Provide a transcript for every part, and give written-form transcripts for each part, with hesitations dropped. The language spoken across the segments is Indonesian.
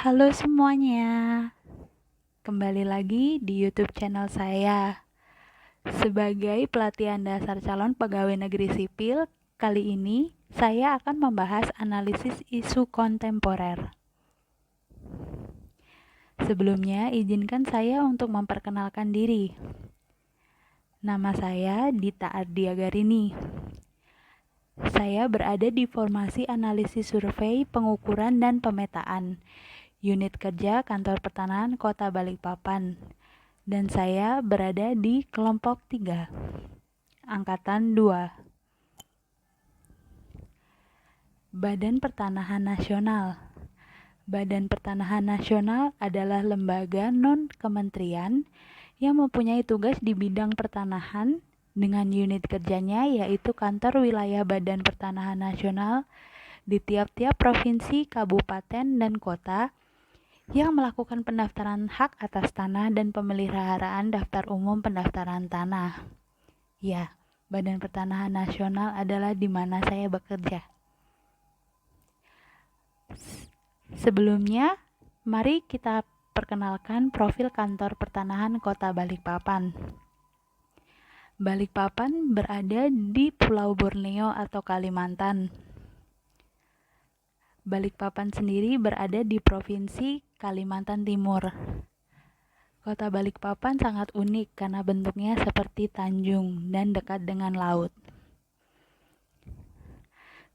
Halo semuanya, kembali lagi di YouTube channel saya. Sebagai pelatihan dasar calon pegawai negeri sipil, kali ini saya akan membahas analisis isu kontemporer. Sebelumnya, izinkan saya untuk memperkenalkan diri. Nama saya Dita Ardiagarini. Saya berada di Formasi Analisis Survei, Pengukuran, dan Pemetaan, Unit Kerja Kantor Pertanahan Kota Balikpapan. Dan saya berada di kelompok 3, Angkatan 2. Badan Pertanahan Nasional. Badan Pertanahan Nasional adalah lembaga non-kementerian yang mempunyai tugas di bidang pertanahan dengan unit kerjanya yaitu kantor wilayah Badan Pertanahan Nasional di tiap-tiap provinsi, kabupaten, dan kota yang melakukan pendaftaran hak atas tanah dan pemeliharaan daftar umum pendaftaran tanah. Ya, Badan Pertanahan Nasional adalah di mana saya bekerja. Sebelumnya, mari kita perkenalkan profil kantor pertanahan Kota Balikpapan. Balikpapan berada di Pulau Borneo atau Kalimantan. Balikpapan sendiri berada di Provinsi Kalimantan Timur. Kota Balikpapan sangat unik karena bentuknya seperti tanjung dan dekat dengan laut.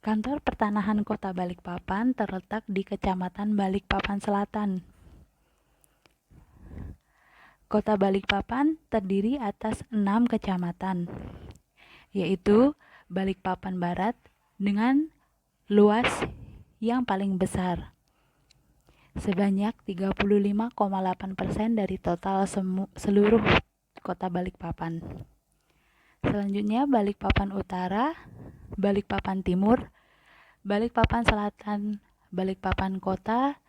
Kantor Pertanahan Kota Balikpapan terletak di Kecamatan Balikpapan Selatan. Kota Balikpapan terdiri atas 6 kecamatan, yaitu Balikpapan Barat dengan luas yang paling besar, sebanyak 35,8% dari total seluruh Kota Balikpapan. Selanjutnya Balikpapan Utara, Balikpapan Timur, Balikpapan Selatan, Balikpapan Kota,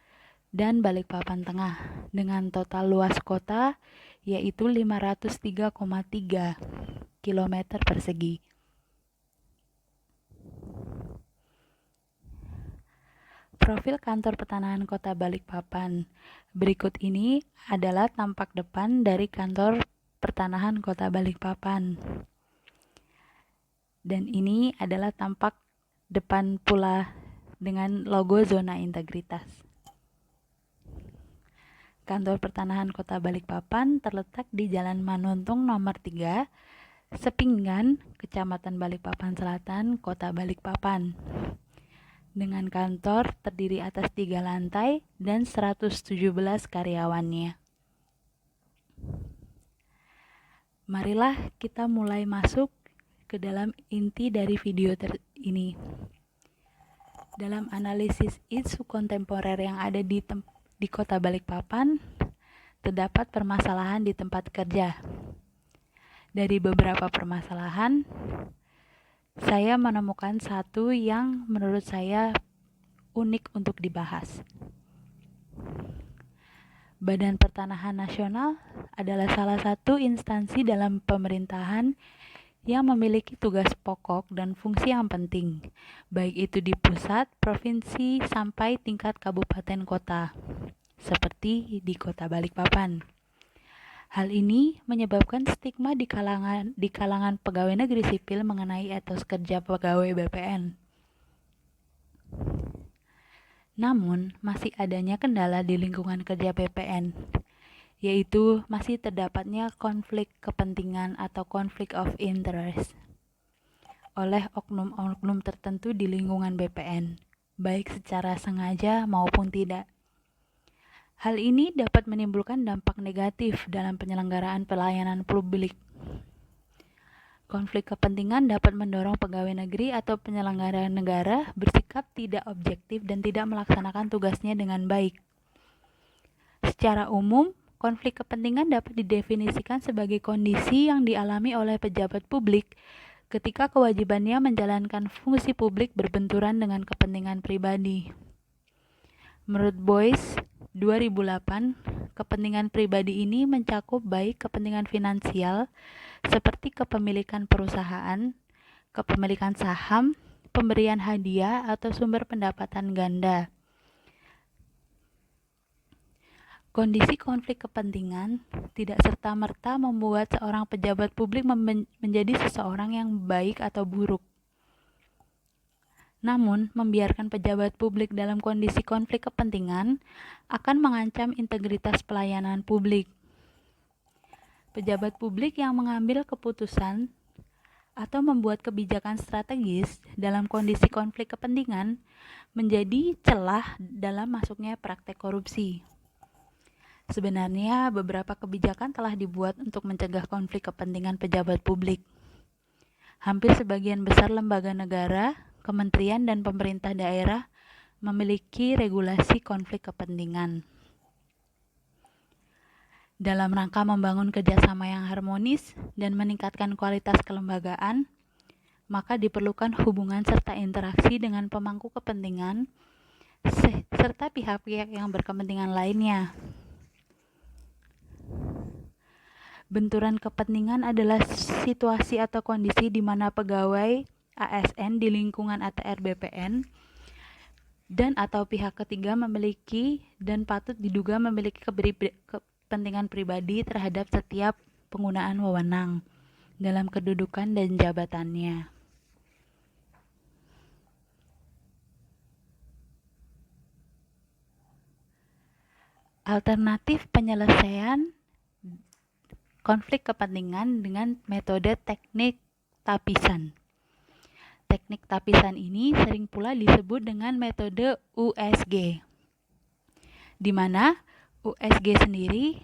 dan Balikpapan Tengah dengan total luas kota yaitu 503,3 km persegi. Profil kantor pertanahan Kota Balikpapan. Berikut ini adalah tampak depan dari kantor pertanahan Kota Balikpapan. Dan ini adalah tampak depan pula dengan logo zona integritas. Kantor Pertanahan Kota Balikpapan terletak di Jalan Manuntung nomor 3, Sepinggan, Kecamatan Balikpapan Selatan, Kota Balikpapan. Dengan kantor terdiri atas 3 lantai dan 117 karyawannya. Marilah kita mulai masuk ke dalam inti dari video ini. Dalam analisis isu kontemporer yang ada di Kota Balikpapan, terdapat permasalahan di tempat kerja. Dari beberapa permasalahan, saya menemukan satu yang menurut saya unik untuk dibahas. Badan Pertanahan Nasional adalah salah satu instansi dalam pemerintahan yang memiliki tugas pokok dan fungsi yang penting, baik itu di pusat, provinsi, sampai tingkat kabupaten kota, seperti di Kota Balikpapan. Hal ini menyebabkan stigma di kalangan pegawai negeri sipil mengenai etos kerja pegawai BPN. Namun, masih adanya kendala di lingkungan kerja BPN, yaitu masih terdapatnya konflik kepentingan atau conflict of interest oleh oknum-oknum tertentu di lingkungan BPN, baik secara sengaja maupun tidak. Hal ini dapat menimbulkan dampak negatif dalam penyelenggaraan pelayanan publik. Konflik kepentingan dapat mendorong pegawai negeri atau penyelenggara negara bersikap tidak objektif dan tidak melaksanakan tugasnya dengan baik. Secara umum, konflik kepentingan dapat didefinisikan sebagai kondisi yang dialami oleh pejabat publik ketika kewajibannya menjalankan fungsi publik berbenturan dengan kepentingan pribadi. Menurut Boyce, 2008, kepentingan pribadi ini mencakup baik kepentingan finansial seperti kepemilikan perusahaan, kepemilikan saham, pemberian hadiah atau sumber pendapatan ganda. Kondisi konflik kepentingan tidak serta-merta membuat seorang pejabat publik menjadi seseorang yang baik atau buruk. Namun, membiarkan pejabat publik dalam kondisi konflik kepentingan akan mengancam integritas pelayanan publik. Pejabat publik yang mengambil keputusan atau membuat kebijakan strategis dalam kondisi konflik kepentingan menjadi celah dalam masuknya praktek korupsi. Sebenarnya beberapa kebijakan telah dibuat untuk mencegah konflik kepentingan pejabat publik. Hampir sebagian besar lembaga negara, kementerian, dan pemerintah daerah memiliki regulasi konflik kepentingan. Dalam rangka membangun kerjasama yang harmonis dan meningkatkan kualitas kelembagaan, maka diperlukan hubungan serta interaksi dengan pemangku kepentingan serta pihak-pihak yang berkepentingan lainnya. Benturan kepentingan adalah situasi atau kondisi di mana pegawai ASN di lingkungan ATR BPN dan atau pihak ketiga memiliki dan patut diduga memiliki kepentingan pribadi terhadap setiap penggunaan wewenang dalam kedudukan dan jabatannya. Alternatif penyelesaian konflik kepentingan dengan metode teknik tapisan. Teknik tapisan ini sering pula disebut dengan metode USG, di mana USG sendiri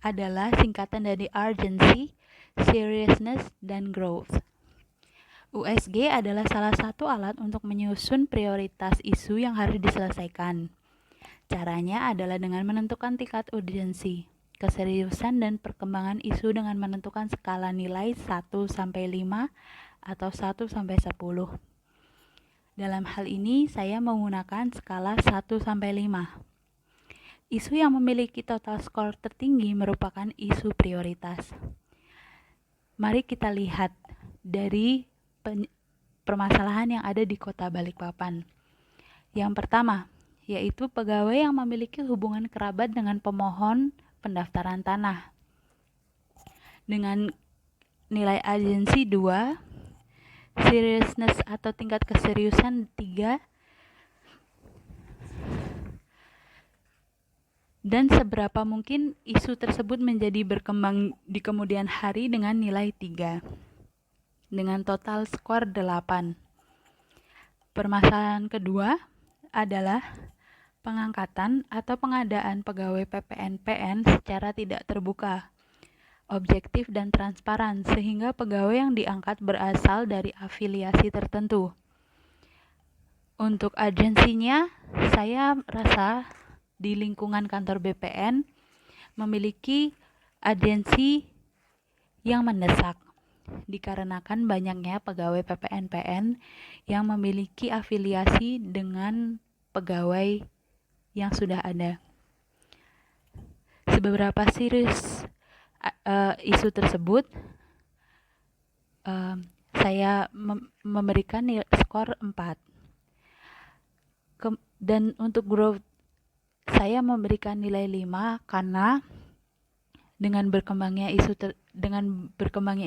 adalah singkatan dari urgency, seriousness, dan growth. USG adalah salah satu alat untuk menyusun prioritas isu yang harus diselesaikan. Caranya adalah dengan menentukan tingkat urgensi, keseriusan, dan perkembangan isu dengan menentukan skala nilai 1-5 atau 1-10. Dalam hal ini, saya menggunakan skala 1-5. Isu yang memiliki total skor tertinggi merupakan isu prioritas. Mari kita lihat dari permasalahan yang ada di Kota Balikpapan. Yang pertama, yaitu pegawai yang memiliki hubungan kerabat dengan pemohon pendaftaran tanah dengan nilai urgensi 2, seriousness atau tingkat keseriusan 3, dan seberapa mungkin isu tersebut menjadi berkembang di kemudian hari dengan nilai 3 dengan total skor 8. Permasalahan kedua adalah pengangkatan atau pengadaan pegawai PPN-PN secara tidak terbuka, objektif, dan transparan, sehingga pegawai yang diangkat berasal dari afiliasi tertentu. Untuk urgensinya, saya rasa di lingkungan kantor BPN memiliki urgensi yang mendesak, dikarenakan banyaknya pegawai PPN-PN yang memiliki afiliasi dengan pegawai yang sudah ada. Seberapa serius isu tersebut, saya memberikan skor 4. Dan untuk growth, saya memberikan nilai 5 karena dengan berkembangnya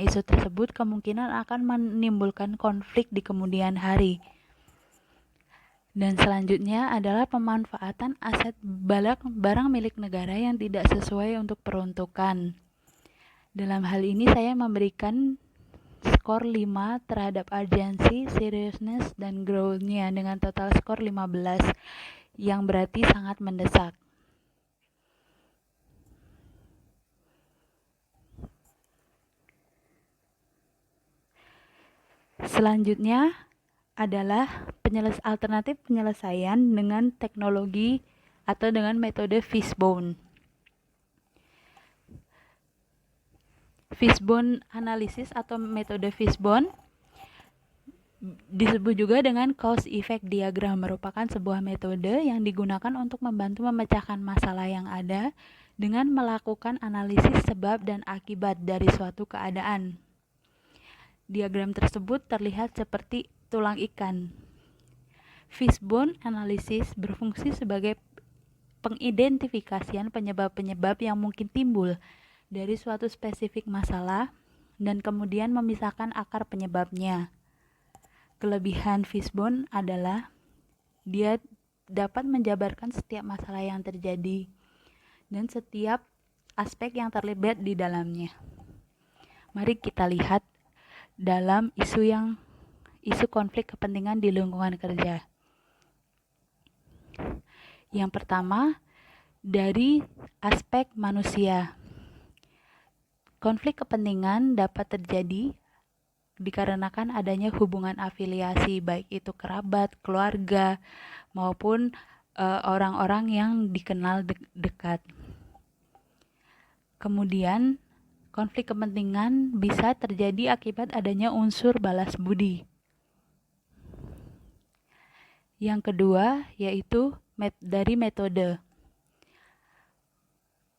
isu tersebut kemungkinan akan menimbulkan konflik di kemudian hari. Dan selanjutnya adalah pemanfaatan aset barang milik negara yang tidak sesuai untuk peruntukan. Dalam hal ini saya memberikan skor 5 terhadap urgency, seriousness, dan growth-nya dengan total skor 15, yang berarti sangat mendesak. Selanjutnya adalah alternatif penyelesaian dengan teknologi atau dengan metode fishbone. Fishbone analisis atau metode fishbone disebut juga dengan cause effect diagram, merupakan sebuah metode yang digunakan untuk membantu memecahkan masalah yang ada dengan melakukan analisis sebab dan akibat dari suatu keadaan. Diagram tersebut terlihat seperti tulang ikan. Fishbone analysis berfungsi sebagai pengidentifikasian penyebab-penyebab yang mungkin timbul dari suatu spesifik masalah dan kemudian memisahkan akar penyebabnya. Kelebihan Fishbone adalah dia dapat menjabarkan setiap masalah yang terjadi dan setiap aspek yang terlibat di dalamnya. Mari kita lihat dalam isu konflik kepentingan di lingkungan kerja. Yang pertama, dari aspek manusia. Konflik kepentingan dapat terjadi dikarenakan adanya hubungan afiliasi, baik itu kerabat, keluarga, maupun orang-orang yang dikenal dekat. Kemudian, konflik kepentingan bisa terjadi akibat adanya unsur balas budi. Yang kedua, yaitu dari metode.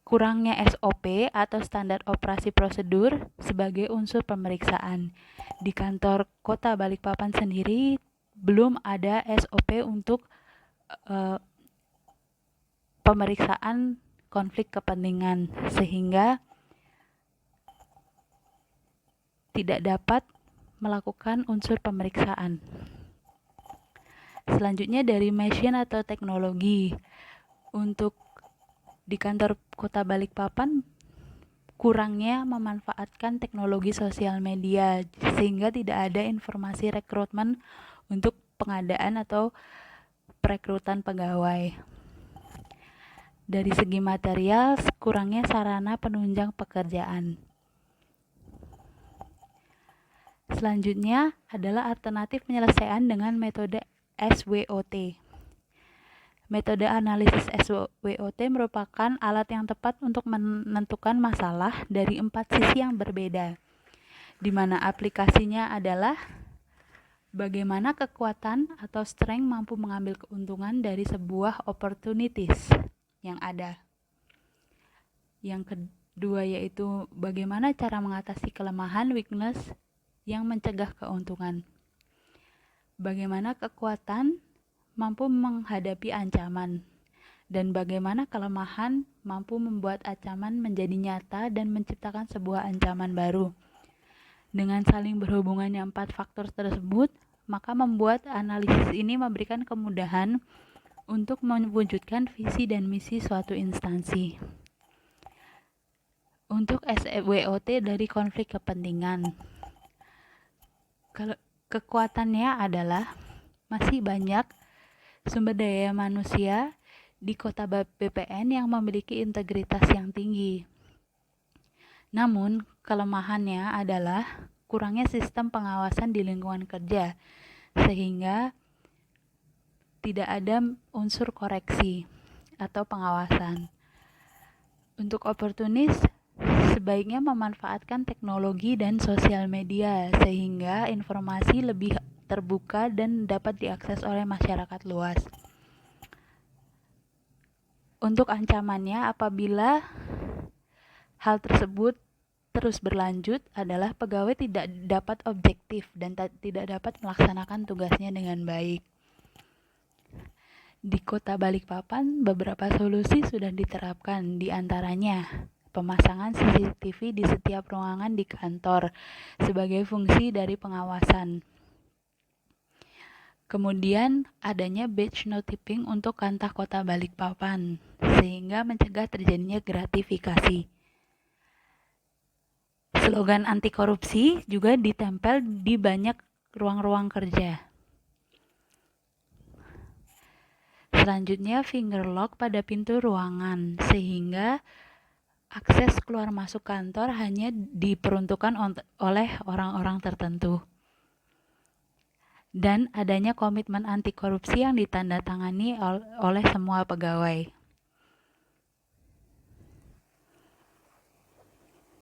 Kurangnya SOP atau standar operasi prosedur sebagai unsur pemeriksaan. Di kantor Kota Balikpapan sendiri belum ada SOP untuk pemeriksaan konflik kepentingan, sehingga tidak dapat melakukan unsur pemeriksaan. Selanjutnya dari mesin atau teknologi. Untuk di kantor Kota Balikpapan kurangnya memanfaatkan teknologi sosial media, sehingga tidak ada informasi rekrutmen untuk pengadaan atau perekrutan pegawai. Dari segi material, kurangnya sarana penunjang pekerjaan. Selanjutnya adalah alternatif penyelesaian dengan metode SWOT. Metode analisis SWOT merupakan alat yang tepat untuk menentukan masalah dari 4 sisi yang berbeda, di mana aplikasinya adalah bagaimana kekuatan atau strength mampu mengambil keuntungan dari sebuah opportunities yang ada. Yang kedua yaitu bagaimana cara mengatasi kelemahan weakness yang mencegah keuntungan. Bagaimana kekuatan mampu menghadapi ancaman, dan bagaimana kelemahan mampu membuat ancaman menjadi nyata dan menciptakan sebuah ancaman baru. Dengan saling berhubungannya 4 faktor tersebut, maka membuat analisis ini memberikan kemudahan untuk mewujudkan visi dan misi suatu instansi. Untuk SWOT dari konflik kepentingan, kalau kekuatannya adalah masih banyak sumber daya manusia di kota BPN yang memiliki integritas yang tinggi. Namun, kelemahannya adalah kurangnya sistem pengawasan di lingkungan kerja, sehingga tidak ada unsur koreksi atau pengawasan. Untuk oportunis, sebaiknya memanfaatkan teknologi dan sosial media sehingga informasi lebih terbuka dan dapat diakses oleh masyarakat luas. Untuk ancamannya apabila hal tersebut terus berlanjut adalah pegawai tidak dapat objektif dan tidak dapat melaksanakan tugasnya dengan baik. Di Kota Balikpapan, beberapa solusi sudah diterapkan, di antaranya pemasangan CCTV di setiap ruangan di kantor sebagai fungsi dari pengawasan. Kemudian adanya batch notifying untuk kantor Kota Balikpapan, sehingga mencegah terjadinya gratifikasi. Slogan anti korupsi juga ditempel di banyak ruang-ruang kerja. Selanjutnya finger lock pada pintu ruangan, sehingga akses keluar masuk kantor hanya diperuntukkan oleh orang-orang tertentu. Dan adanya komitmen anti korupsi yang ditandatangani oleh semua pegawai.